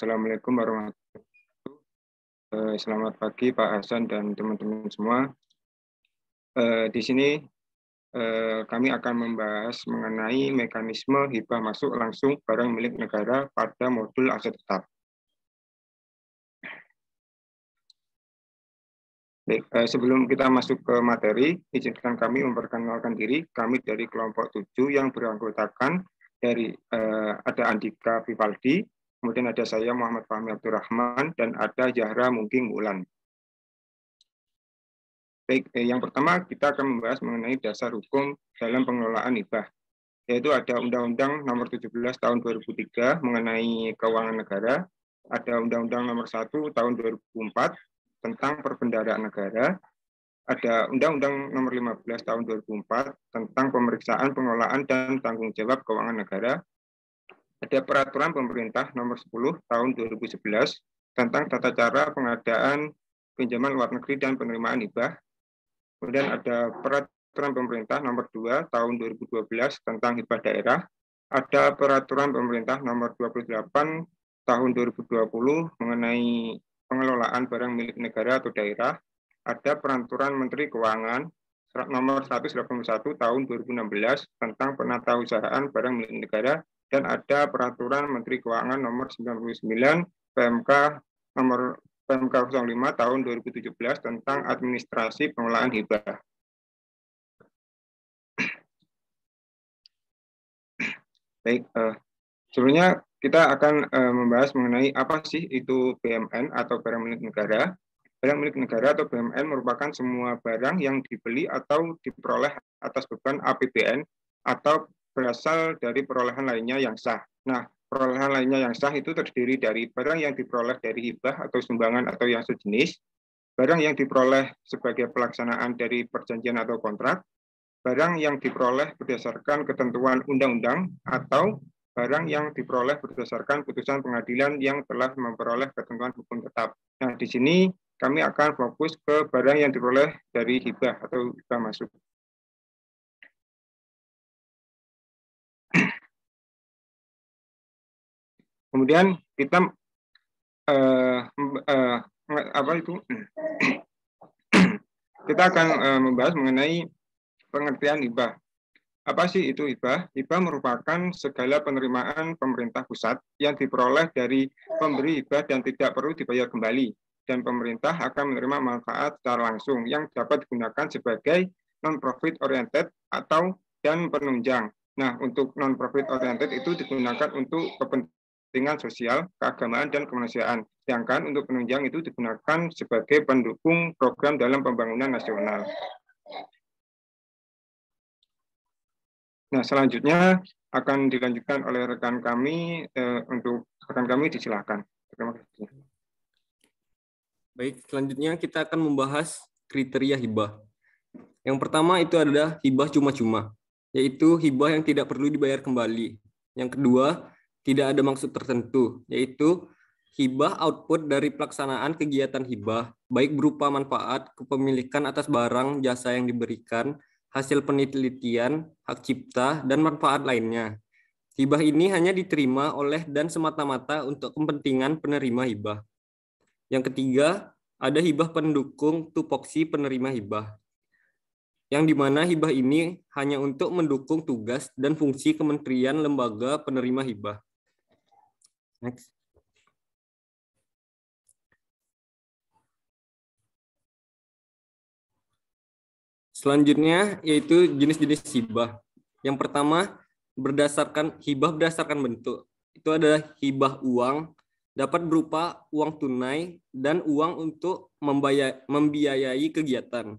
Assalamualaikum warahmatullahi wabarakatuh. Selamat pagi Pak Hasan dan teman-teman semua. Di sini kami akan membahas mengenai mekanisme hibah masuk langsung barang milik negara pada modul aset tetap. Baik, sebelum kita masuk ke materi, izinkan kami memperkenalkan diri. Kami dari kelompok 7 yang beranggotakan dari ada Andika Vivaldi, kemudian ada saya Muhammad Fahmi Abdurrahman, dan ada Zahra Mungking Wulan. Baik, yang pertama kita akan membahas mengenai dasar hukum dalam pengelolaan hibah, yaitu ada Undang-Undang Nomor 17 Tahun 2003 mengenai keuangan negara, ada Undang-Undang Nomor 1 Tahun 2004 tentang perbendaharaan negara, ada Undang-Undang Nomor 15 Tahun 2004 tentang pemeriksaan, pengelolaan, dan tanggung jawab keuangan negara, ada Peraturan Pemerintah Nomor 10 Tahun 2011 tentang tata cara pengadaan pinjaman luar negeri dan penerimaan hibah. Kemudian ada Peraturan Pemerintah Nomor 2 Tahun 2012 tentang hibah daerah. Ada Peraturan Pemerintah Nomor 28 Tahun 2020 mengenai pengelolaan barang milik negara atau daerah. Ada Peraturan Menteri Keuangan Nomor 181 Tahun 2016 tentang penatausahaan barang milik negara. Dan ada Peraturan Menteri Keuangan Nomor 99 PMK Nomor PMK 05 Tahun 2017 tentang administrasi pengelolaan hibah. Baik, sebelumnya kita akan membahas mengenai apa sih itu BMN atau barang milik negara. Barang milik negara atau BMN merupakan semua barang yang dibeli atau diperoleh atas beban APBN atau berasal dari perolehan lainnya yang sah. Nah, perolehan lainnya yang sah itu terdiri dari barang yang diperoleh dari hibah atau sumbangan atau yang sejenis, barang yang diperoleh sebagai pelaksanaan dari perjanjian atau kontrak, barang yang diperoleh berdasarkan ketentuan undang-undang, atau barang yang diperoleh berdasarkan putusan pengadilan yang telah memperoleh ketentuan hukum tetap. Nah, di sini kami akan fokus ke barang yang diperoleh dari hibah atau hibah masuk. Kemudian kita kita akan membahas mengenai pengertian hibah. Apa sih itu hibah? Hibah merupakan segala penerimaan pemerintah pusat yang diperoleh dari pemberi hibah dan tidak perlu dibayar kembali. Dan pemerintah akan menerima manfaat secara langsung yang dapat digunakan sebagai non-profit oriented atau dan penunjang. Nah, untuk non-profit oriented itu digunakan untuk kepentingan sosial, keagamaan, dan kemanusiaan. Sedangkan untuk penunjang itu digunakan sebagai pendukung program dalam pembangunan nasional. Nah, selanjutnya akan dilanjutkan oleh rekan kami. Untuk rekan kami disilakan. Terima kasih. Baik, selanjutnya kita akan membahas kriteria hibah. Yang pertama itu adalah hibah cuma-cuma, yaitu hibah yang tidak perlu dibayar kembali. Yang kedua, tidak ada maksud tertentu, yaitu hibah output dari pelaksanaan kegiatan hibah, baik berupa manfaat, kepemilikan atas barang, jasa yang diberikan, hasil penelitian, hak cipta, dan manfaat lainnya. Hibah ini hanya diterima oleh dan semata-mata untuk kepentingan penerima hibah. Yang ketiga, ada hibah pendukung tupoksi penerima hibah, yang dimana hibah ini hanya untuk mendukung tugas dan fungsi kementerian lembaga penerima hibah. Next. Selanjutnya yaitu jenis-jenis hibah. Yang pertama, hibah berdasarkan bentuk. Itu adalah hibah uang, dapat berupa uang tunai dan uang untuk membiayai kegiatan.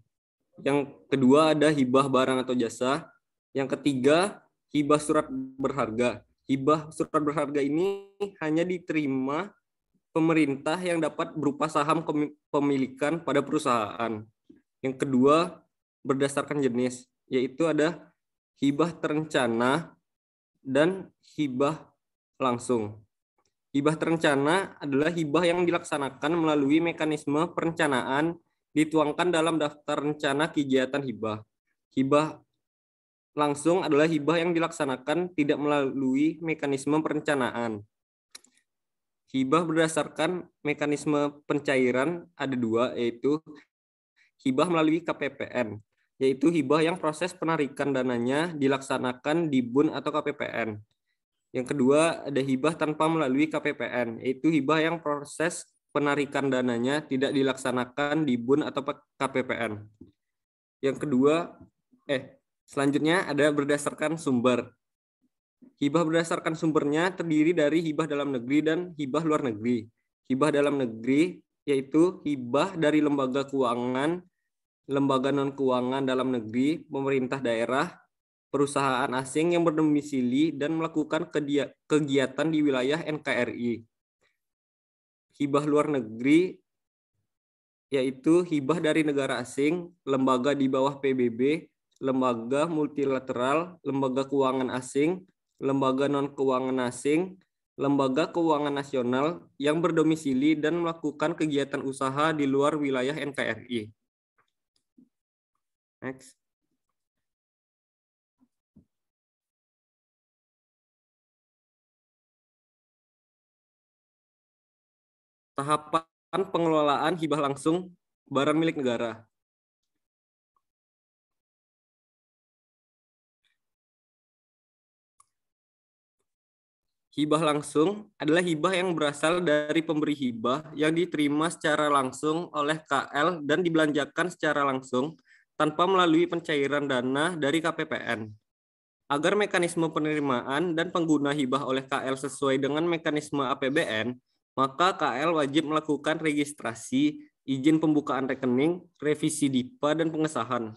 Yang kedua ada hibah barang atau jasa. Yang ketiga, hibah surat berharga. Hibah surat berharga ini hanya diterima pemerintah yang dapat berupa saham kepemilikan pada perusahaan. Yang kedua, berdasarkan jenis, yaitu ada hibah terencana dan hibah langsung. Hibah terencana adalah hibah yang dilaksanakan melalui mekanisme perencanaan dituangkan dalam daftar rencana kegiatan hibah. Hibah langsung adalah hibah yang dilaksanakan tidak melalui mekanisme perencanaan. Hibah berdasarkan mekanisme pencairan ada dua, yaitu hibah melalui KPPN, yaitu hibah yang proses penarikan dananya dilaksanakan di BUN atau KPPN. Yang kedua ada hibah tanpa melalui KPPN, yaitu hibah yang proses penarikan dananya tidak dilaksanakan di BUN atau KPPN. Yang kedua, selanjutnya ada berdasarkan sumber. Hibah berdasarkan sumbernya terdiri dari hibah dalam negeri dan hibah luar negeri. Hibah dalam negeri yaitu hibah dari lembaga keuangan, lembaga non-keuangan dalam negeri, pemerintah daerah, perusahaan asing yang berdomisili dan melakukan kegiatan di wilayah NKRI. Hibah luar negeri yaitu hibah dari negara asing, lembaga di bawah PBB, lembaga multilateral, lembaga keuangan asing, lembaga non-keuangan asing, lembaga keuangan nasional yang berdomisili dan melakukan kegiatan usaha di luar wilayah NKRI. Next. Tahapan pengelolaan hibah langsung barang milik negara. Hibah langsung adalah hibah yang berasal dari pemberi hibah yang diterima secara langsung oleh KL dan dibelanjakan secara langsung tanpa melalui pencairan dana dari KPPN. Agar mekanisme penerimaan dan pengguna hibah oleh KL sesuai dengan mekanisme APBN, maka KL wajib melakukan registrasi, izin pembukaan rekening, revisi DIPA, dan pengesahan.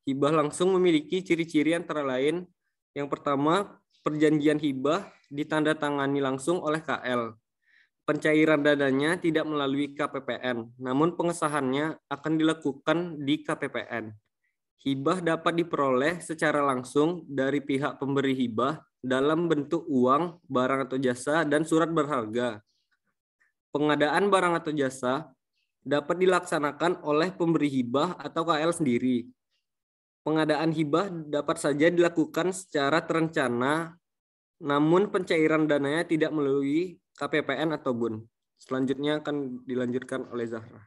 Hibah langsung memiliki ciri-ciri antara lain, yang pertama, perjanjian hibah ditandatangani langsung oleh KL. Pencairan dananya tidak melalui KPPN, namun pengesahannya akan dilakukan di KPPN. Hibah dapat diperoleh secara langsung dari pihak pemberi hibah dalam bentuk uang, barang atau jasa, dan surat berharga. Pengadaan barang atau jasa dapat dilaksanakan oleh pemberi hibah atau KL sendiri. Pengadaan hibah dapat saja dilakukan secara terencana, namun pencairan dananya tidak melalui KPPN atau BUN. Selanjutnya akan dilanjutkan oleh Zahra.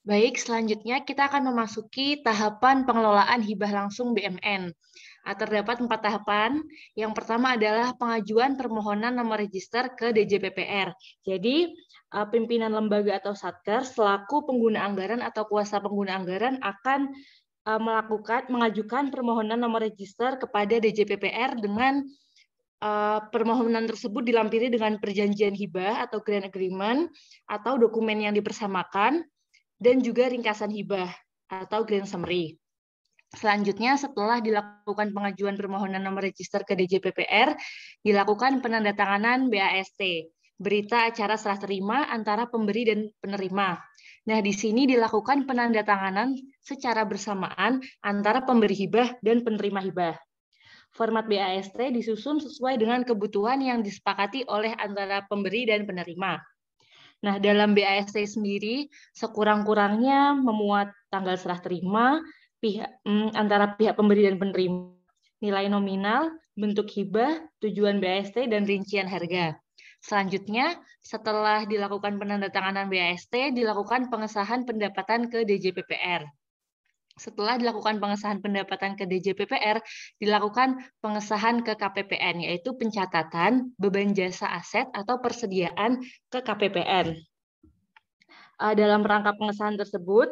Baik, selanjutnya kita akan memasuki tahapan pengelolaan hibah langsung BMN. Terdapat 4 tahapan. Yang pertama adalah pengajuan permohonan nomor register ke DJPPR. Jadi, pimpinan lembaga atau satker selaku pengguna anggaran atau kuasa pengguna anggaran akan mengajukan permohonan nomor register kepada DJPPR dengan permohonan tersebut dilampiri dengan perjanjian hibah atau grant agreement atau dokumen yang dipersamakan dan juga ringkasan hibah atau grant summary. Selanjutnya, setelah dilakukan pengajuan permohonan nomor register ke DJPPR, dilakukan penandatanganan BAST, berita acara serah terima antara pemberi dan penerima. Nah, di sini dilakukan penandatanganan secara bersamaan antara pemberi hibah dan penerima hibah. Format BAST disusun sesuai dengan kebutuhan yang disepakati oleh antara pemberi dan penerima. Nah, dalam BAST sendiri, sekurang-kurangnya memuat tanggal serah terima, antara pihak pemberi dan penerima, nilai nominal, bentuk hibah, tujuan BAST, dan rincian harga. Selanjutnya, setelah dilakukan penandatanganan BAST, dilakukan pengesahan pendapatan ke DJPPR. Setelah dilakukan pengesahan pendapatan ke DJPPR, dilakukan pengesahan ke KPPN, yaitu pencatatan beban jasa aset atau persediaan ke KPPN. Dalam rangka pengesahan tersebut,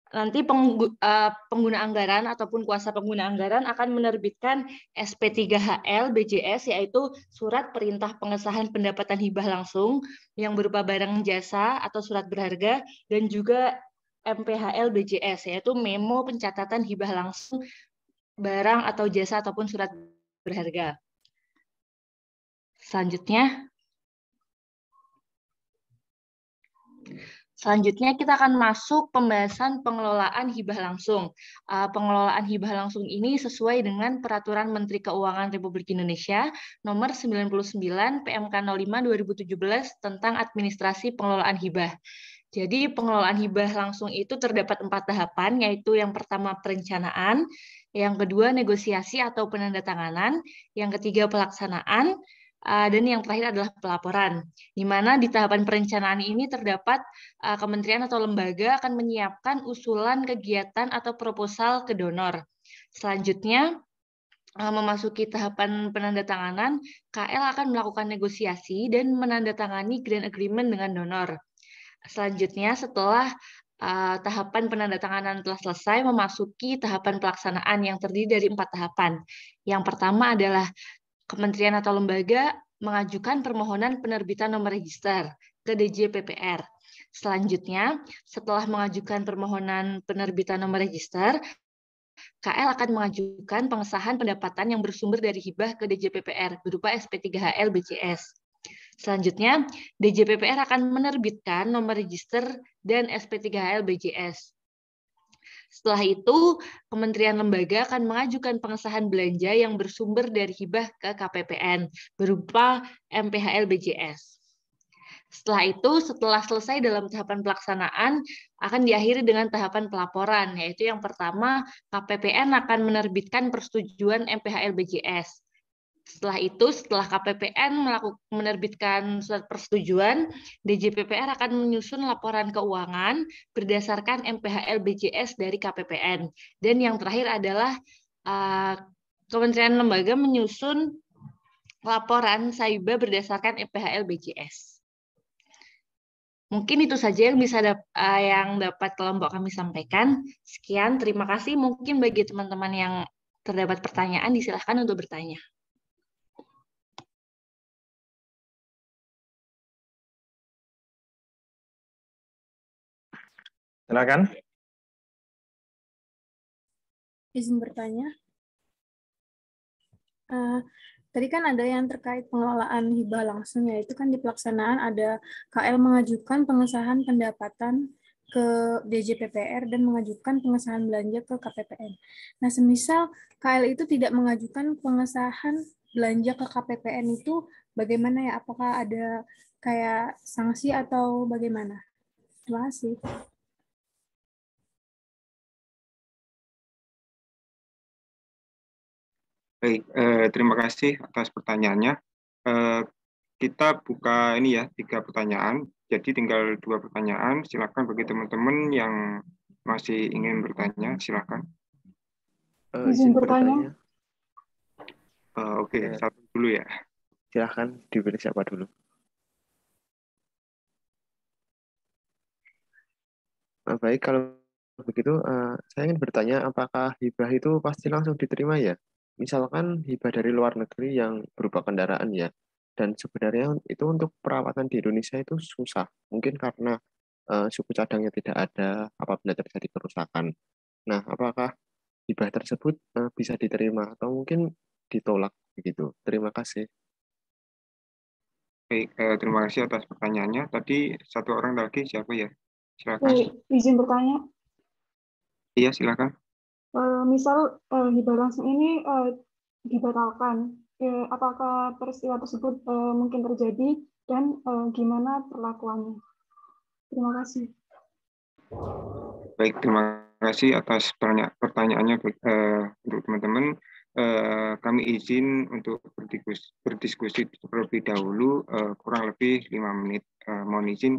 nanti pengguna anggaran ataupun kuasa pengguna anggaran akan menerbitkan SP3HL BJS, yaitu surat perintah pengesahan pendapatan hibah langsung yang berupa barang jasa atau surat berharga, dan juga MPHL BJS, yaitu memo pencatatan hibah langsung barang atau jasa ataupun surat berharga. Selanjutnya kita akan masuk pembahasan pengelolaan hibah langsung. Pengelolaan hibah langsung ini sesuai dengan Peraturan Menteri Keuangan Republik Indonesia Nomor 99 PMK 05 2017 tentang administrasi pengelolaan hibah. Jadi pengelolaan hibah langsung itu terdapat 4 tahapan, yaitu yang pertama perencanaan, yang kedua negosiasi atau penandatanganan, yang ketiga pelaksanaan, dan yang terakhir adalah pelaporan. Di mana di tahapan perencanaan ini terdapat kementerian atau lembaga akan menyiapkan usulan kegiatan atau proposal ke donor. Selanjutnya, memasuki tahapan penandatanganan, KL akan melakukan negosiasi dan menandatangani grant agreement dengan donor. Selanjutnya, setelah tahapan penandatanganan telah selesai, memasuki tahapan pelaksanaan yang terdiri dari 4 tahapan. Yang pertama adalah kementerian atau lembaga mengajukan permohonan penerbitan nomor register ke DJPPR. Selanjutnya, setelah mengajukan permohonan penerbitan nomor register, KL akan mengajukan pengesahan pendapatan yang bersumber dari hibah ke DJPPR berupa SP3HL BCS. Selanjutnya, DJPPR akan menerbitkan nomor register dan SP3HL BCS. Setelah itu, kementerian lembaga akan mengajukan pengesahan belanja yang bersumber dari hibah ke KPPN berupa MPHL BCS. Setelah itu, setelah selesai dalam tahapan pelaksanaan, akan diakhiri dengan tahapan pelaporan, yaitu yang pertama, KPPN akan menerbitkan persetujuan MPHL BCS. Setelah itu, setelah KPPN menerbitkan surat persetujuan, DJPPR akan menyusun laporan keuangan berdasarkan MPHL BCS dari KPPN. Dan yang terakhir adalah Kementerian Lembaga menyusun laporan SAIBA berdasarkan MPHL BCS. Mungkin itu saja yang bisa yang dapat kelompok kami sampaikan. Sekian, terima kasih. Mungkin bagi teman-teman yang terdapat pertanyaan, disilahkan untuk bertanya. Silakan. Izin bertanya. Tadi kan ada yang terkait pengelolaan hibah langsung, yaitu kan di pelaksanaan ada KL mengajukan pengesahan pendapatan ke DJPPR dan mengajukan pengesahan belanja ke KPPN. Nah, semisal KL itu tidak mengajukan pengesahan belanja ke KPPN itu bagaimana ya? Apakah ada kayak sanksi atau bagaimana? Terima kasih. Baik, terima kasih atas pertanyaannya. Kita buka ini ya 3 pertanyaan, jadi tinggal 2 pertanyaan. Silakan bagi teman-teman yang masih ingin bertanya, silakan. Izin bertanya. Oke, satu dulu ya. Silakan dipilih siapa dulu. Baik, kalau begitu saya ingin bertanya apakah hibah itu pasti langsung diterima ya? Misalkan hibah dari luar negeri yang berupa kendaraan ya, dan sebenarnya itu untuk perawatan di Indonesia itu susah. Mungkin karena suku cadangnya tidak ada apabila terjadi kerusakan. Nah, apakah hibah tersebut bisa diterima atau mungkin ditolak begitu? Terima kasih. Baik, terima kasih atas pertanyaannya. Tadi satu orang lagi siapa ya? Silakan. Baik, izin bertanya. Iya, silakan. Misal hibah langsung ini dibatalkan, apakah peristiwa tersebut mungkin terjadi dan gimana perlakuannya? Terima kasih. Baik, terima kasih atas pertanyaannya untuk teman-teman. Kami izin untuk berdiskusi terlebih dahulu, kurang lebih 5 menit. Mohon izin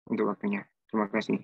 untuk waktunya. Terima kasih.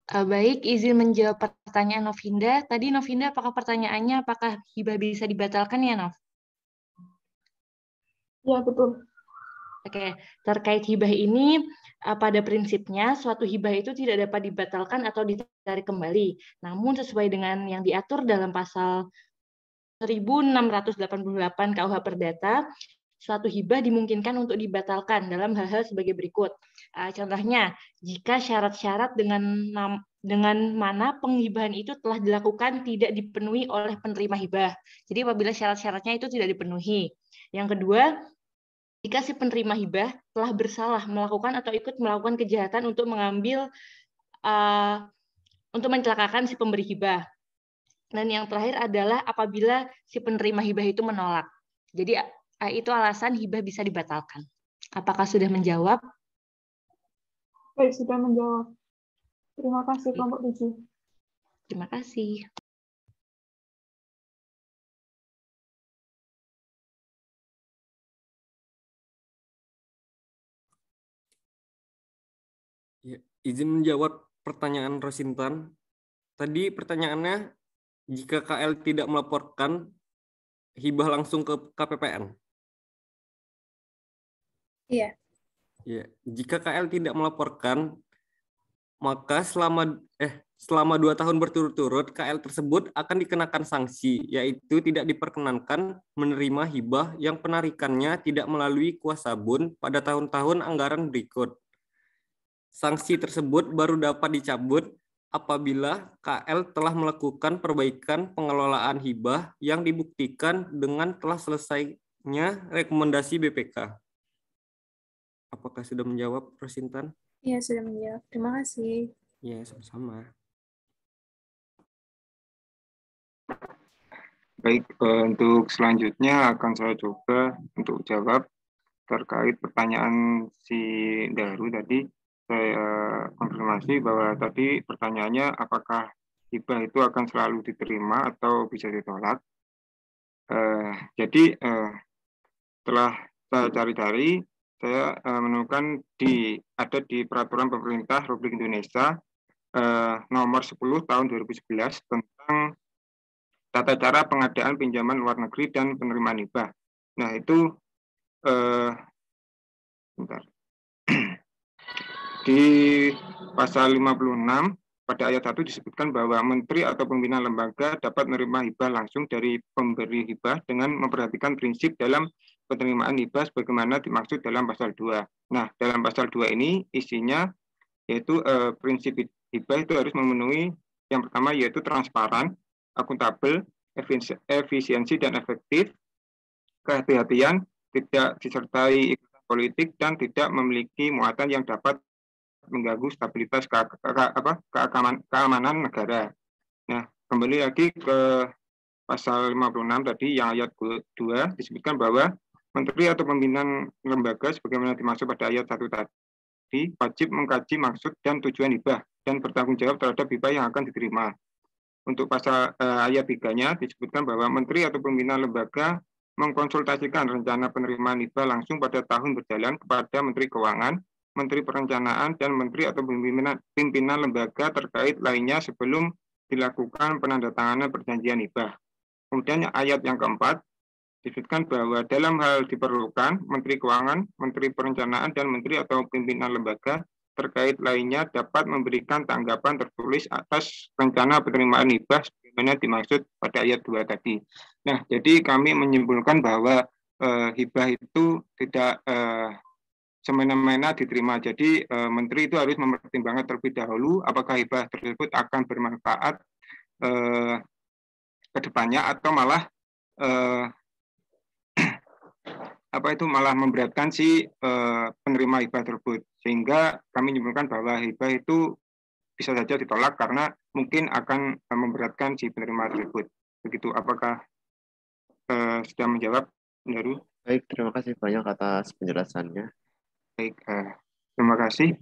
Baik, izin menjawab pertanyaan Novinda. Tadi Novinda, apakah pertanyaannya apakah hibah bisa dibatalkan ya, Nov? Ya, betul. Oke, terkait hibah ini, pada prinsipnya suatu hibah itu tidak dapat dibatalkan atau ditarik kembali. Namun sesuai dengan yang diatur dalam pasal 1688 KUH Perdata, suatu hibah dimungkinkan untuk dibatalkan dalam hal-hal sebagai berikut. Contohnya, jika syarat-syarat dengan mana penghibahan itu telah dilakukan tidak dipenuhi oleh penerima hibah. Jadi apabila syarat-syaratnya itu tidak dipenuhi. Yang kedua, jika si penerima hibah telah bersalah melakukan atau ikut melakukan kejahatan untuk untuk mencelakakan si pemberi hibah. Dan yang terakhir adalah apabila si penerima hibah itu menolak. Jadi itu alasan hibah bisa dibatalkan. Apakah sudah menjawab? Baik, sudah menjawab. Terima kasih kelompok 7. Terima kasih. Ya, izin menjawab pertanyaan Rosintan. Tadi pertanyaannya, jika KL tidak melaporkan hibah langsung ke KPPN. Iya. Ya, jika KL tidak melaporkan, maka selama 2 tahun berturut-turut KL tersebut akan dikenakan sanksi, yaitu tidak diperkenankan menerima hibah yang penarikannya tidak melalui kuasa bun pada tahun-tahun anggaran berikut. Sanksi tersebut baru dapat dicabut apabila KL telah melakukan perbaikan pengelolaan hibah yang dibuktikan dengan telah selesainya rekomendasi BPK. Apakah sudah menjawab, Rosintan? Iya, sudah menjawab. Terima kasih. Ya, sama-sama. Baik, untuk selanjutnya akan saya coba untuk jawab terkait pertanyaan si Daru tadi. Saya konfirmasi bahwa tadi pertanyaannya apakah hibah itu akan selalu diterima atau bisa ditolak. Jadi setelah saya cari-cari, saya menemukan ada di Peraturan Pemerintah Republik Indonesia nomor 10 tahun 2011 tentang tata cara pengadaan pinjaman luar negeri dan penerimaan hibah. Nah, itu di pasal 56 pada ayat 1 disebutkan bahwa menteri atau pembina lembaga dapat menerima hibah langsung dari pemberi hibah dengan memperhatikan prinsip dalam penerimaan hibah sebagaimana dimaksud dalam pasal 2. Nah, dalam pasal 2 ini isinya yaitu prinsip hibah itu harus memenuhi yang pertama yaitu transparan, akuntabel, efisiensi dan efektif, kehati-hatian, tidak disertai ikatan politik dan tidak memiliki muatan yang dapat mengganggu stabilitas keamanan negara. Nah, kembali lagi ke pasal 56 tadi yang ayat 2 disebutkan bahwa menteri atau pimpinan lembaga sebagaimana dimaksud pada ayat 1 tadi wajib mengkaji maksud dan tujuan hibah dan bertanggung jawab terhadap hibah yang akan diterima. Untuk pasal ayat 3-nya disebutkan bahwa menteri atau pimpinan lembaga mengkonsultasikan rencana penerimaan hibah langsung pada tahun berjalan kepada Menteri Keuangan, Menteri Perencanaan, dan Menteri atau pimpinan lembaga terkait lainnya sebelum dilakukan penandatanganan perjanjian hibah. Kemudian ayat yang keempat disebutkan bahwa dalam hal diperlukan, Menteri Keuangan, Menteri Perencanaan, dan Menteri atau pimpinan lembaga terkait lainnya dapat memberikan tanggapan tertulis atas rencana penerimaan hibah sebagaimana dimaksud pada ayat 2 tadi. Nah, jadi kami menyimpulkan bahwa hibah itu tidak semena-mena diterima. Jadi menteri itu harus mempertimbangkan terlebih dahulu apakah hibah tersebut akan bermanfaat ke depannya atau malah malah memberatkan si penerima hibah tersebut. Sehingga kami menyimpulkan bahwa hibah itu bisa saja ditolak karena mungkin akan memberatkan si penerima tersebut. Begitu, apakah sudah menjawab, Daru? Baik, terima kasih banyak atas penjelasannya. Baik, terima kasih.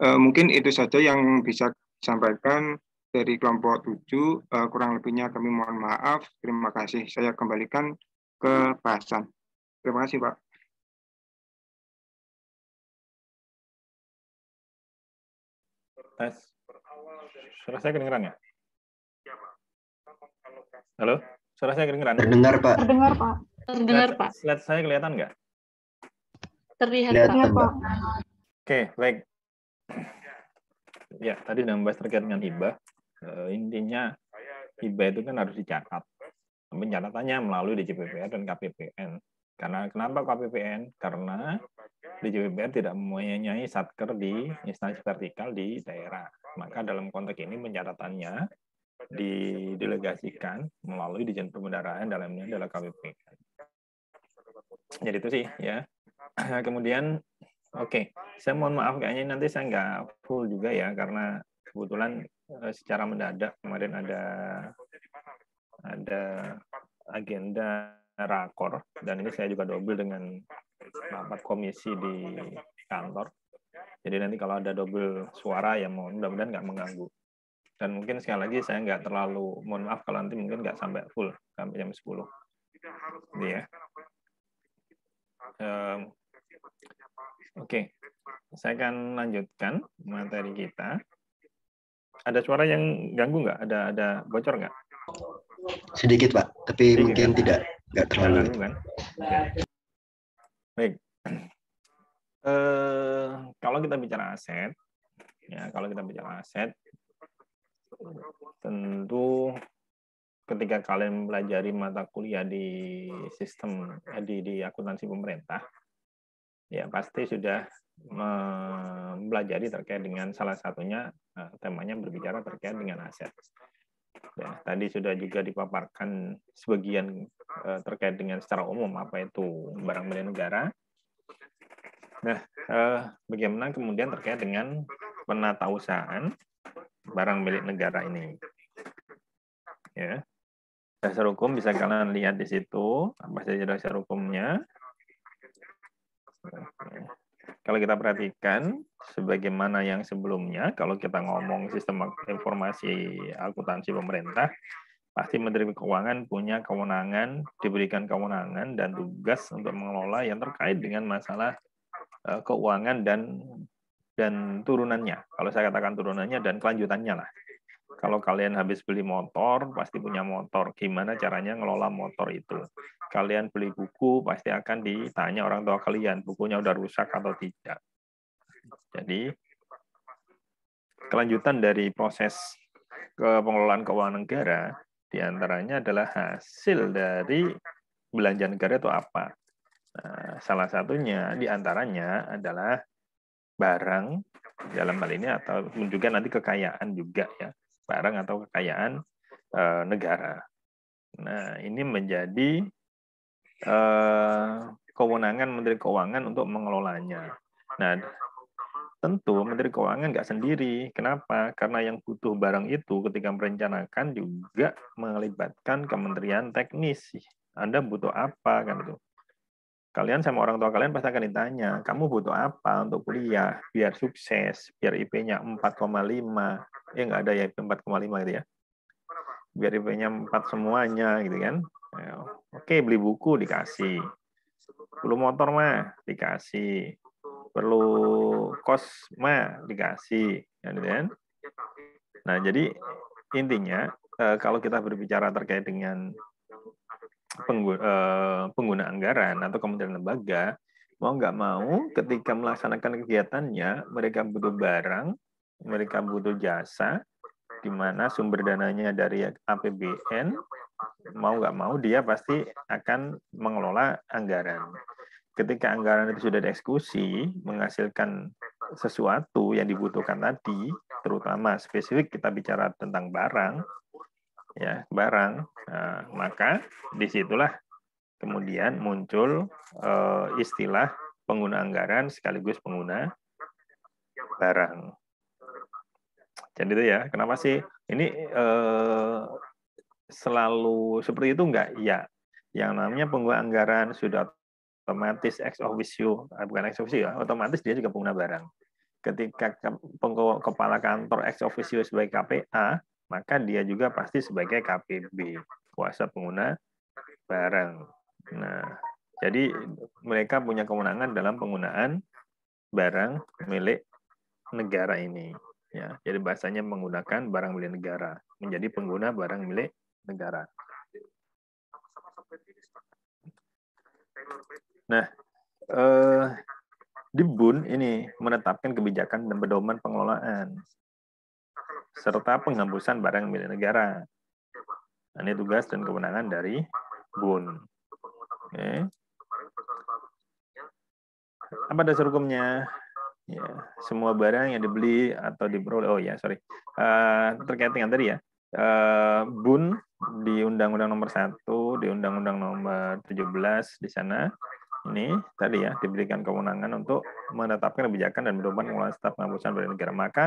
Mungkin itu saja yang bisa disampaikan dari kelompok 7. Kurang lebihnya kami mohon maaf. Terima kasih. Saya kembalikan ke bahasan. Terima kasih, Pak. Tes. Suara saya kedengeran ya? Halo? Suara saya kedengeran? Terdengar, Pak. Terdengar, Pak. Terdengar, Pak. Slide saya kelihatan nggak? Terlihat, Lihat, Pak. Pak. Oke, baik. Ya, tadi sudah membahas terkait dengan hibah. Intinya hibah itu kan harus dicatat. Pencatatannya melalui DJPPR dan KPPN. Karena kenapa KPPN? Karena DJPPR tidak mempunyai satker di instansi vertikal di daerah. Maka dalam konteks ini pencatatannya didelegasikan melalui Dijen Perbendaharaan, dalamnya adalah KPPN. Jadi itu sih ya. Kemudian oke, saya mohon maaf kayaknya nanti saya nggak full juga ya karena kebetulan secara mendadak kemarin ada agenda rakor dan ini saya juga double dengan rapat komisi di kantor. Jadi nanti kalau ada double suara ya mudah-mudahan nggak mengganggu. Dan mungkin sekali lagi saya nggak terlalu, mohon maaf kalau nanti mungkin nggak sampai full sampai jam 10. Ini ya. Oke, saya akan lanjutkan materi kita. Ada suara yang ganggu nggak? Ada bocor nggak? Sedikit, Pak, tapi Sedikit, mungkin kan? tidak terlalu. Ganggu, kan? Baik. Kalau kita bicara aset, ya kalau kita bicara aset, tentu ketika kalian mempelajari mata kuliah di sistem di akuntansi pemerintah, ya pasti sudah mempelajari terkait dengan salah satunya temanya berbicara terkait dengan aset. Ya, tadi sudah juga dipaparkan sebagian terkait dengan secara umum apa itu barang milik negara. Nah, bagaimana kemudian terkait dengan penatausahaan barang milik negara ini? Ya, dasar hukum bisa kalian lihat di situ apa saja dasar hukumnya. Kalau kita perhatikan, sebagaimana yang sebelumnya, kalau kita ngomong sistem informasi akuntansi pemerintah, pasti Menteri Keuangan punya kewenangan, diberikan kewenangan dan tugas untuk mengelola yang terkait dengan masalah keuangan dan turunannya. Kalau saya katakan turunannya dan kelanjutannya lah. Kalau kalian habis beli motor, pasti punya motor. Gimana caranya ngelola motor itu? Kalian beli buku, pasti akan ditanya orang tua kalian, bukunya udah rusak atau tidak. Jadi, kelanjutan dari proses pengelolaan keuangan negara, diantaranya adalah hasil dari belanja negara itu apa. Nah, salah satunya diantaranya adalah barang, dalam hal ini, atau juga nanti kekayaan juga ya. Barang atau kekayaan negara. Nah, ini menjadi kewenangan Menteri Keuangan untuk mengelolanya. Nah, tentu Menteri Keuangan nggak sendiri. Kenapa? Karena yang butuh barang itu ketika merencanakan juga melibatkan Kementerian Teknis. Anda butuh apa kan itu? Kalian sama orang tua kalian pasti akan ditanya, kamu butuh apa untuk kuliah biar sukses, biar IP-nya 4,5. Nggak ada ya IP 4,5 gitu ya. Biar IP-nya 4 semuanya gitu kan. Oke, beli buku dikasih. Perlu motor mah dikasih. Perlu kos mah dikasih, kan? Nah, jadi intinya kalau kita berbicara terkait dengan pengguna anggaran atau kementerian lembaga, mau nggak mau ketika melaksanakan kegiatannya, mereka butuh barang, mereka butuh jasa, di mana sumber dananya dari APBN, mau nggak mau dia pasti akan mengelola anggaran. Ketika anggaran itu sudah dieksekusi, menghasilkan sesuatu yang dibutuhkan tadi, terutama spesifik kita bicara tentang barang, ya barang, maka disitulah kemudian muncul istilah pengguna anggaran sekaligus pengguna barang. Jadi itu ya, kenapa sih ini selalu seperti itu enggak? Ya, yang namanya pengguna anggaran sudah otomatis ex officio, bukan ex officio ya, otomatis dia juga pengguna barang. Ketika kepala kantor ex officio sebagai KPA, maka dia juga pasti sebagai KPB, kuasa pengguna barang. Nah, jadi mereka punya kewenangan dalam penggunaan barang milik negara ini. Ya, jadi bahasanya menggunakan barang milik negara, menjadi pengguna barang milik negara. Nah, Di BUN ini menetapkan kebijakan dan pedoman pengelolaan serta penghapusan barang milik negara. Nah, ini tugas dan kewenangan dari BUN. Oke. Apa dasar hukumnya? Ya, semua barang yang dibeli atau diperoleh. Oh ya, sorry. Terkait dengan tadi ya. BUN di Undang-Undang Nomor 1, di Undang-Undang Nomor 17 di sana ini tadi ya diberikan kewenangan untuk menetapkan kebijakan dan pedoman pengelolaan serta penghapusan barang negara. Maka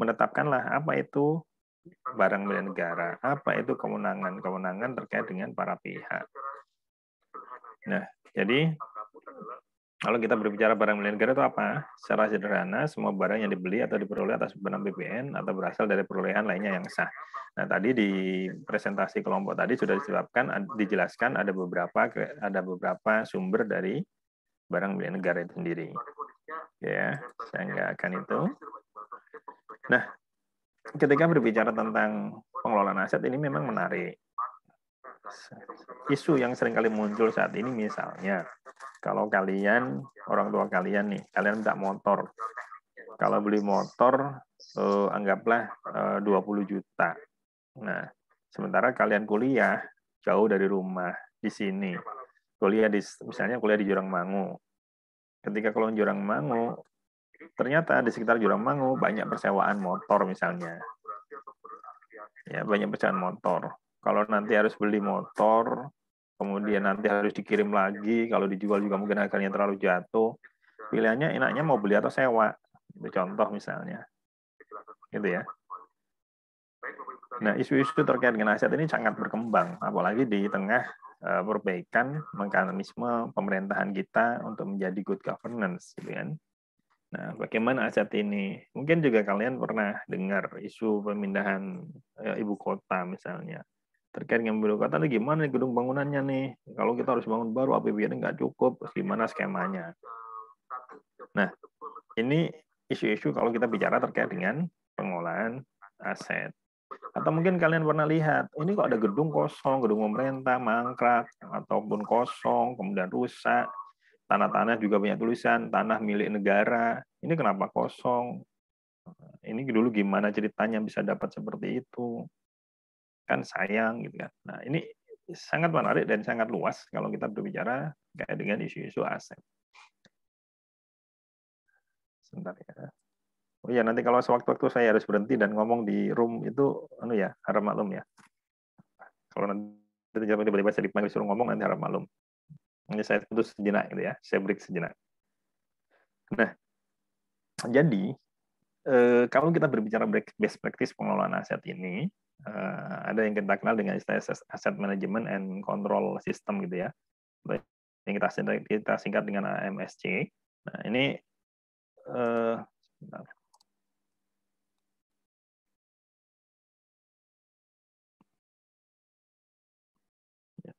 menetapkanlah apa itu barang milik negara, apa itu kewenangan terkait dengan para pihak. Nah, jadi kalau kita berbicara barang milik negara itu apa? Secara sederhana, semua barang yang dibeli atau diperoleh atas benang BPN atau berasal dari perolehan lainnya yang sah. Nah, tadi di presentasi kelompok tadi sudah dijelaskan ada beberapa sumber dari barang milik negara itu sendiri. Ya, saya nggak akan itu. Nah, ketika berbicara tentang pengelolaan aset ini memang menarik. Isu yang sering kali muncul saat ini misalnya, kalau kalian, orang tua kalian nih, kalian minta motor. Kalau beli motor, anggaplah 20 juta. Nah, sementara kalian kuliah jauh dari rumah, di sini. Misalnya kuliah di Jurangmangu. Ketika kalau Jurangmangu, ternyata di sekitar Jurangmangu banyak persewaan motor misalnya. Ya, banyak persewaan motor. Kalau nanti harus beli motor, kemudian nanti harus dikirim lagi, kalau dijual juga mungkin harganya terlalu jatuh. Pilihannya enaknya mau beli atau sewa. Itu contoh misalnya. Gitu ya. Nah, isu-isu terkait dengan aset ini sangat berkembang, apalagi di tengah perbaikan mekanisme pemerintahan kita untuk menjadi good governance, gitu kan. Nah, bagaimana aset ini? Mungkin juga kalian pernah dengar isu pemindahan ibu kota misalnya. Terkait dengan ibu kota, gimana nih gedung bangunannya nih? Kalau kita harus bangun baru, APBN nggak cukup, gimana skemanya? Nah, ini isu-isu kalau kita bicara terkait dengan pengelolaan aset. Atau mungkin kalian pernah lihat, ini kok ada gedung kosong, gedung pemerintah mangkrak, ataupun kosong, kemudian rusak, tanah-tanah juga banyak tulisan, tanah milik negara, ini kenapa kosong? Ini dulu gimana ceritanya bisa dapat seperti itu? Kan sayang, gitu kan. Nah, ini sangat menarik dan sangat luas kalau kita berbicara kayak dengan isu-isu aset. Sebentar ya. Oh iya, nanti kalau sewaktu-waktu saya harus berhenti dan ngomong di room itu, harap maklum ya. Kalau nanti tiba-tiba saya dipanggil suruh ngomong, nanti harap maklum. Ini saya putus sejenak gitu ya, saya break sejenak. Nah, jadi kalau kita berbicara best practice pengelolaan aset ini, ada yang kita kenal dengan istilah asset management and control system gitu ya, yang kita singkat dengan AMSC. Nah, ini sebentar.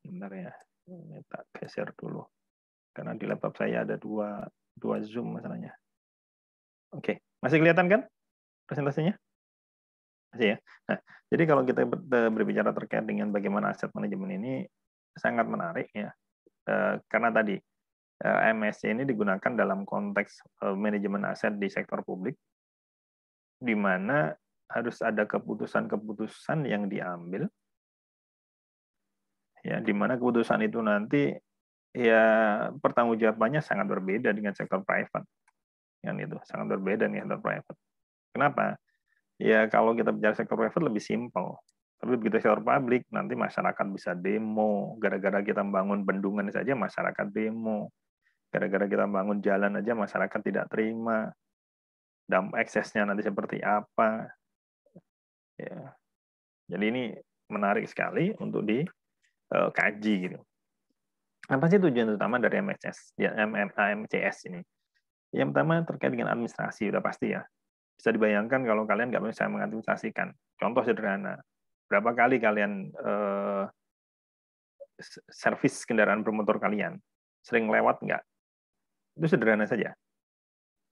Bentar ya, ini tak geser dulu. Karena di laptop saya ada dua Zoom masalahnya. Oke, masih kelihatan kan presentasinya? Masih ya? Nah, jadi kalau kita berbicara terkait dengan bagaimana aset manajemen ini sangat menarik ya. Karena tadi MSC ini digunakan dalam konteks manajemen aset di sektor publik, di mana harus ada keputusan-keputusan yang diambil, ya, di mana keputusan itu nanti ya pertanggungjawabannya sangat berbeda dengan sektor private, yang itu sangat berbeda dengan sektor private. Kenapa? Ya kalau kita bicara sektor private lebih simpel, tapi begitu sektor publik nanti masyarakat bisa demo, gara-gara kita membangun bendungan saja masyarakat demo, gara-gara kita membangun jalan aja masyarakat tidak terima, dampak eksesnya nanti seperti apa. Ya. Jadi ini menarik sekali untuk dikaji gitu. Apa sih tujuan utama dari AMCS ini? Yang pertama terkait dengan administrasi, udah pasti ya. Bisa dibayangkan kalau kalian nggak bisa mengadministrasikan. Contoh sederhana, berapa kali kalian servis kendaraan bermotor kalian? Sering lewat nggak? Itu sederhana saja.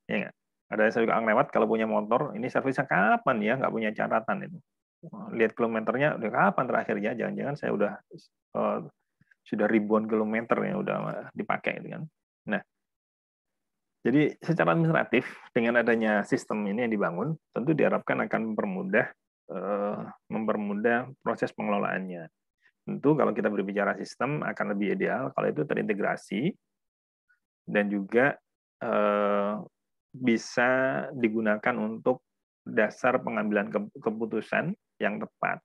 Ya nggak? Ada yang juga lewat kalau punya motor, ini servisnya kapan ya? Nggak punya catatan itu. Lihat kilometernya, udah kapan terakhir ya? Jangan-jangan saya sudah ribuan kilometer yang udah dipakai gitu kan. Nah, Jadi secara administratif dengan adanya sistem ini yang dibangun, tentu diharapkan akan mempermudah proses pengelolaannya. Tentu kalau kita berbicara sistem akan lebih ideal kalau itu terintegrasi dan juga bisa digunakan untuk dasar pengambilan keputusan yang tepat.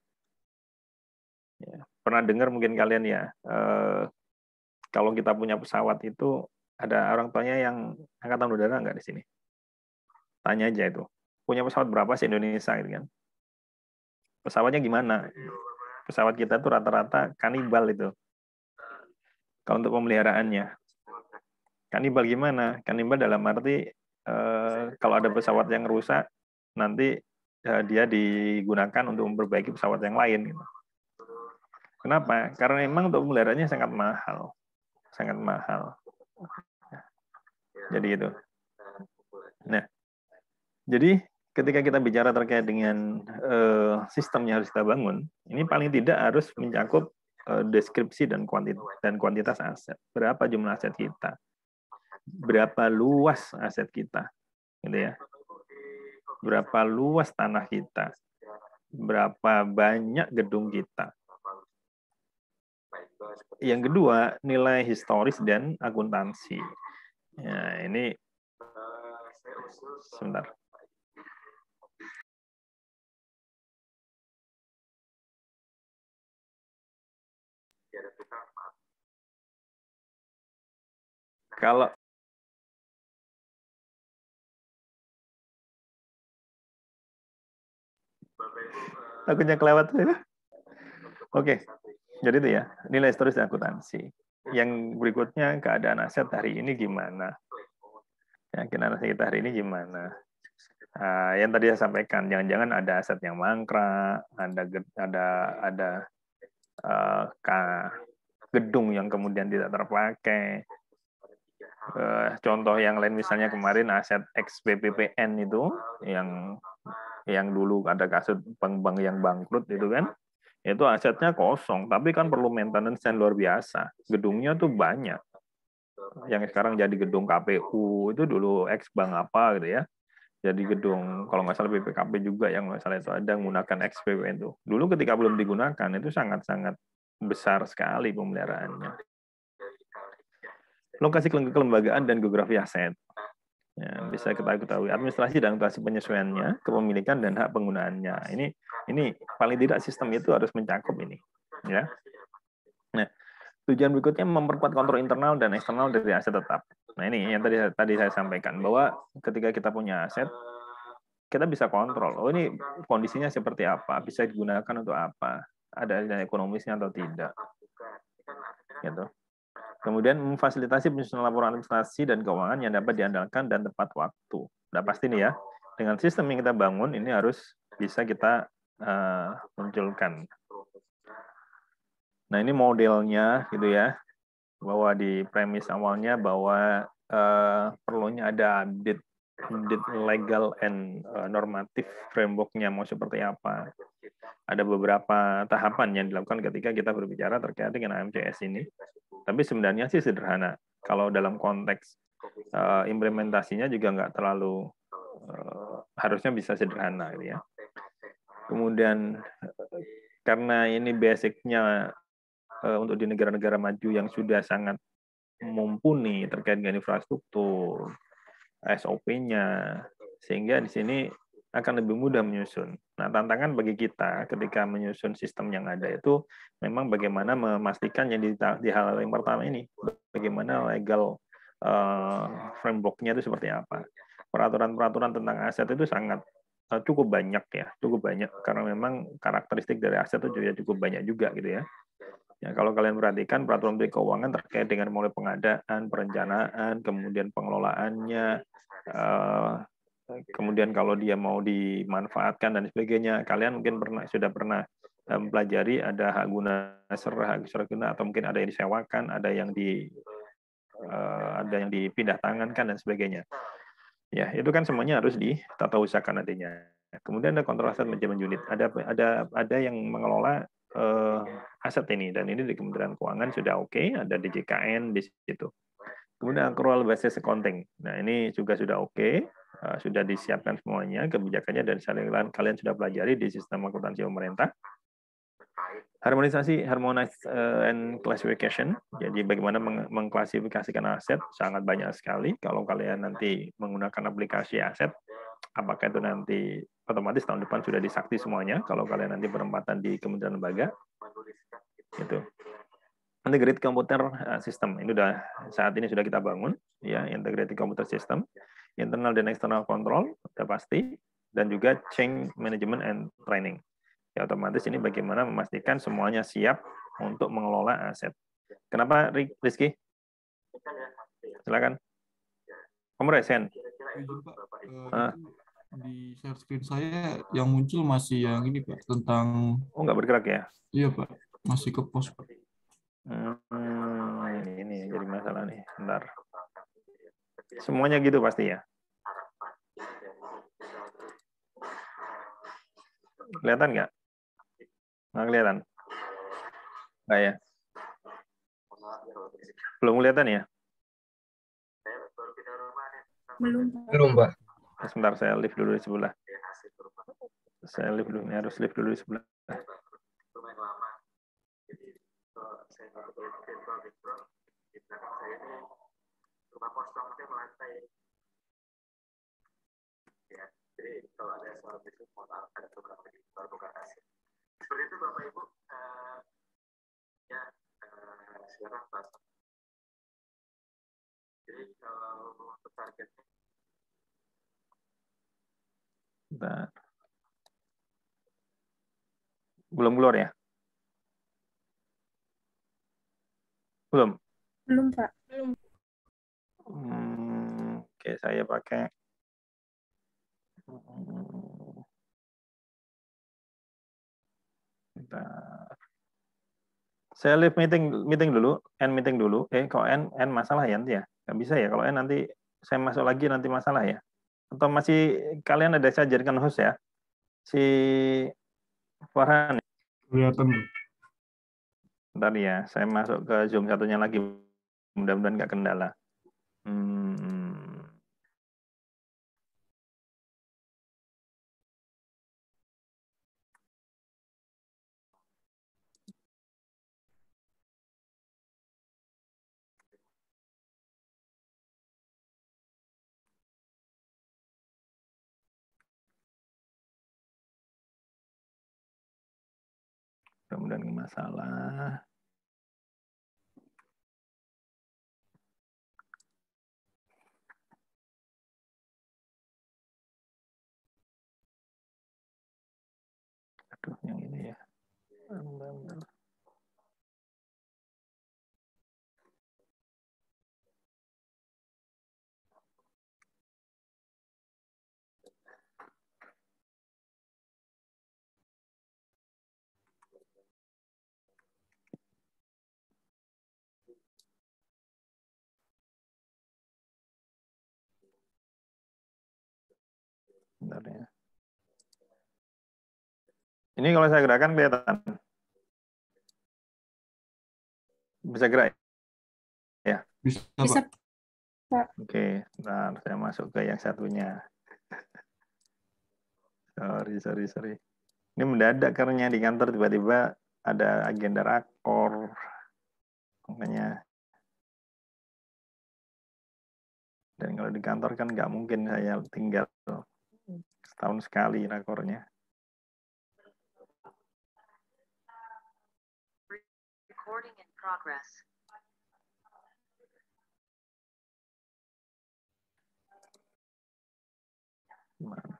Ya, pernah dengar mungkin kalian ya, kalau kita punya pesawat itu ada orang tuanya yang angkatan udara nggak di sini? Tanya aja itu. Punya pesawat berapa sih Indonesia gitu kan? Pesawatnya gimana? Pesawat kita tuh rata-rata kanibal itu. Kalau untuk pemeliharaannya. Kanibal gimana? Kanibal dalam arti kalau ada pesawat yang rusak, nanti dia digunakan untuk memperbaiki pesawat yang lain. Gitu. Kenapa? Karena memang untuk pemeliharaannya sangat mahal. Sangat mahal. Jadi itu. Nah, jadi ketika kita bicara terkait dengan sistem yang harus kita bangun, ini paling tidak harus mencakup deskripsi dan kuantitas aset. Berapa jumlah aset kita? Berapa luas aset kita? Gitu ya. Berapa luas tanah kita? Berapa banyak gedung kita? Yang kedua, nilai historis dan akuntansi. Ya, ini sebentar. Kalau takutnya kelewat ya. Oke. Jadi itu ya, nilai historis dan akuntansi. Yang berikutnya keadaan aset hari ini gimana? Keadaan aset kita hari ini gimana? Yang tadi saya sampaikan, jangan-jangan ada aset yang mangkrak, ada gedung yang kemudian tidak terpakai. Contoh yang lain misalnya kemarin aset ex-BPPN itu yang dulu ada kasus bank-bank yang bangkrut itu kan, itu asetnya kosong, tapi kan perlu maintenance yang luar biasa. Gedungnya tuh banyak. Yang sekarang jadi gedung KPU, itu dulu ex bank apa gitu ya. Jadi gedung, kalau nggak salah BPKP juga yang nggak salah itu ada menggunakan ex BPPN itu. Dulu ketika belum digunakan, itu sangat-sangat besar sekali pemeliharaannya. Lokasi kelembagaan dan geografi aset. Ya, bisa kita ketahui administrasi dan akuntansi penyesuaiannya, kepemilikan dan hak penggunaannya. Ini paling tidak sistem itu harus mencakup ini, ya. Nah, tujuan berikutnya memperkuat kontrol internal dan eksternal dari aset tetap. Nah, ini yang tadi saya sampaikan bahwa ketika kita punya aset, kita bisa kontrol. Oh, ini kondisinya seperti apa, bisa digunakan untuk apa, ada nilai ekonomisnya atau tidak, gitu. Kemudian memfasilitasi penyusunan laporan administrasi dan keuangan yang dapat diandalkan dan tepat waktu. Udah pasti nih ya, dengan sistem yang kita bangun ini harus bisa kita munculkan. Nah ini modelnya gitu ya, bahwa di premis awalnya bahwa perlunya ada update legal and normatif framework-nya mau seperti apa. Ada beberapa tahapan yang dilakukan ketika kita berbicara terkait dengan AMCS ini. Tapi sebenarnya sih sederhana. Kalau dalam konteks implementasinya juga nggak terlalu harusnya bisa sederhana gitu ya. Kemudian karena ini basic-nya untuk di negara-negara maju yang sudah sangat mumpuni terkait dengan infrastruktur, SOP-nya, sehingga di sini akan lebih mudah menyusun. Nah, tantangan bagi kita ketika menyusun sistem yang ada itu memang bagaimana memastikan yang di hal yang pertama ini, bagaimana legal framework-nya itu seperti apa. Peraturan-peraturan tentang aset itu sangat cukup banyak ya, cukup banyak karena memang karakteristik dari aset itu juga cukup banyak juga gitu ya. Ya, kalau kalian perhatikan peraturan menteri keuangan terkait dengan mulai pengadaan, perencanaan, kemudian pengelolaannya, kemudian kalau dia mau dimanfaatkan dan sebagainya, kalian mungkin sudah pernah mempelajari ada hak guna serah, hak guna, atau mungkin ada yang disewakan, ada yang dipindah tangankan dan sebagainya. Ya, itu kan semuanya harus ditata usahakan nantinya. Kemudian ada kontrol aset manajemen unit, ada yang mengelola aset ini, dan ini di Kementerian Keuangan sudah oke, ada di JKN di situ. Kemudian accrual basis accounting. Nah, ini juga sudah oke. Sudah disiapkan semuanya kebijakannya dan kalian sudah pelajari di sistem akuntansi pemerintah. Harmonisasi, harmonized and classification. Jadi bagaimana mengklasifikasikan aset sangat banyak sekali. Kalau kalian nanti menggunakan aplikasi aset, apakah itu nanti otomatis tahun depan sudah disakti semuanya. Kalau kalian nanti berempatan di kementerian lembaga, itu. Integrated computer system ini saat ini sudah kita bangun, ya, integrated computer system, internal dan external control sudah pasti, dan juga change management and training. Ya, otomatis ini bagaimana memastikan semuanya siap untuk mengelola aset. Kenapa, Rizky? Silakan. Kamu resen. Di share screen saya yang muncul masih yang ini, Pak, tentang... Oh, nggak bergerak ya? Iya, Pak. Masih ke pos, Pak. Ini jadi masalah nih. Bentar. Semuanya gitu pasti ya? Kelihatan nggak? Nggak kelihatan? Nggak ya? Belum kelihatan ya? Belum, Pak. Sebentar, saya live dulu di sebelah. Saya live dulu, ini harus live dulu di sebelah. Seperti itu Bapak Ibu, sekarang pas. Jadi kalau untuk targetnya. Bentar. Belum keluar ya? Belum? Belum, Pak. Belum. Oke, saya pakai. Bentar. Saya live meeting dulu, end meeting dulu. Kalau end masalah ya nanti ya? Nggak bisa ya, kalau end nanti saya masuk lagi nanti masalah ya? Atau masih kalian ada saya jadikan host ya? Si Farhan. Kelihatan. Bentar ya, saya masuk ke Zoom satunya lagi. Mudah-mudahan nggak kendala. Mudah-mudahan nggak masalah. Aduh, yang ini ya. Bentar ya. Ini kalau saya gerakan kelihatan. Bisa gerak ya? Bisa, Pak. Oke, bentar saya masuk ke yang satunya. Sorry. Ini mendadak karena di kantor tiba-tiba ada agenda rakor. Makanya. Dan kalau di kantor kan nggak mungkin saya tinggal setahun sekali rakornya. Recording in progress. Gimana?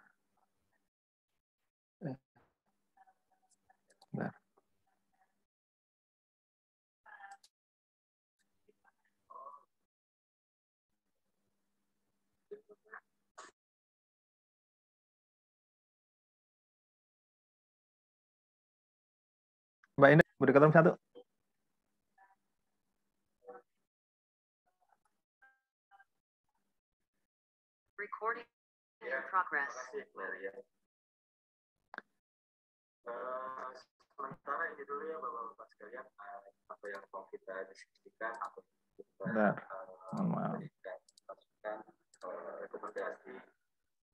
Bentar. Mbak Indah, boleh ketemu satu? Recording in progress. Sementara ini dulu ya Bapak-Bapak sekalian, apa yang mau kita diskusikan, apa yang kita Mohon maaf. Rekomendasi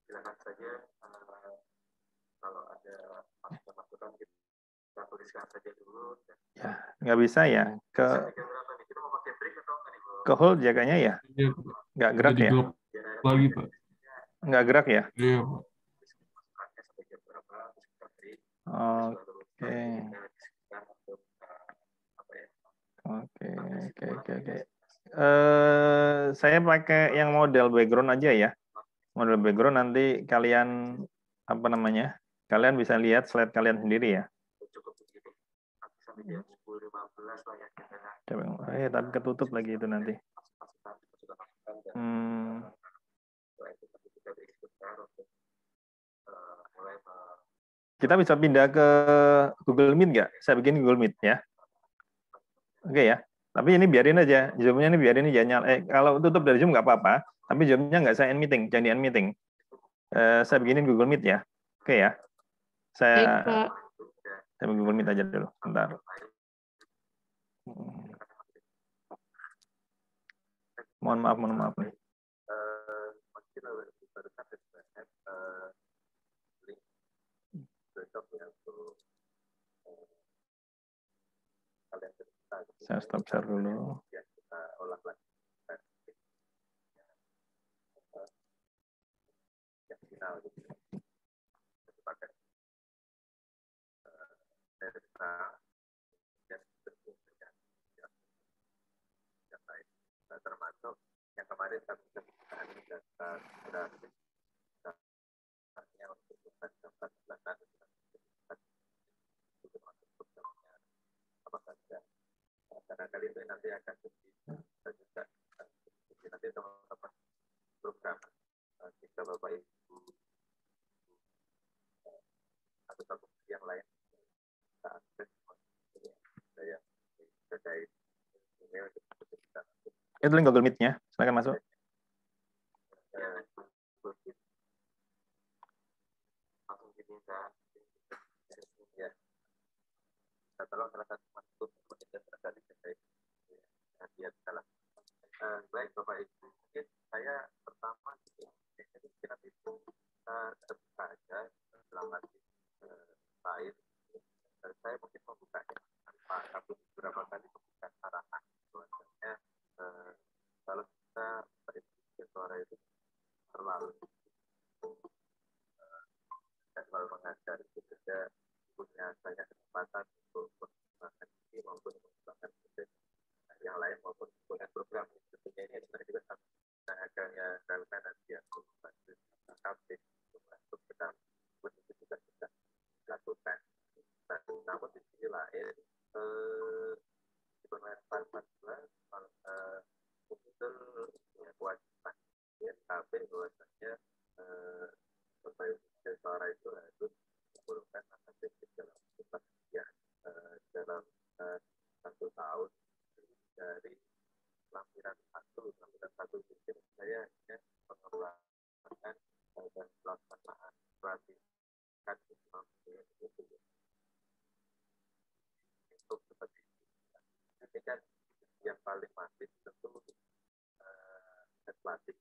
silakan saja, kalau ada masukan kita tuliskan saja dulu. Ya, nggak bisa ya ke hold jaganya ya, Iya, nggak gerak jadi ya, gelap lagi, Pak. nggak gerak ya. Iya, Pak. Oke. Oke. Saya pakai yang model background aja ya. Model background nanti kalian apa namanya? Kalian bisa lihat slide kalian sendiri ya. Tapi ketutup lagi itu nanti. Kita bisa pindah ke Google Meet nggak? Saya bikin Google Meet ya. Oke ya. Tapi ini biarin aja. Zoom-nya ini biarin aja. Kalau tutup dari Zoom nggak apa-apa. Tapi Zoom-nya nggak saya end meeting. Jangan di end meeting. Saya bikinin Google Meet ya. Oke ya. Saya Google Meet aja dulu. Bentar. Mohon maaf nih. Saya stop share dulu. Termasuk yang kemarin kami lakukan data grafis untuk apa saja, karena kali ini nanti akan kita juga nanti teman-teman program jika Bapak Ibu atau satu yang lain saya terkait email Itu link Google Meet-nya. Silakan masuk. langsung diminta ya. Tolong salah satu masuk kemudian terkait dia salah. Baik Bapak Ibu, mungkin saya pertama kira itu terbuka aja selama slide. Saya mungkin membukanya tanpa beberapa kali membuka arahan. Sebenarnya kalau kita berinvestasi suara itu terlalu mengajar itu juga punya banyak kesempatan untuk mengembangkan diri maupun mengembangkan yang lain maupun dengan program tentunya ini sebenarnya juga sangat agaknya karena nanti yang membantu update untuk kita itu juga bisa lakukan. Namun di sisi lain di pemerintah muncul kewajiban tapi bahwasanya suara itu harus mengumpulkan akademik dalam kepastian dalam 1 tahun dari lampiran satu mungkin saya ingin pengembangan dan pelaksanaan pelatihan untuk seperti itu. Ini kan yang paling masif tentu pelatih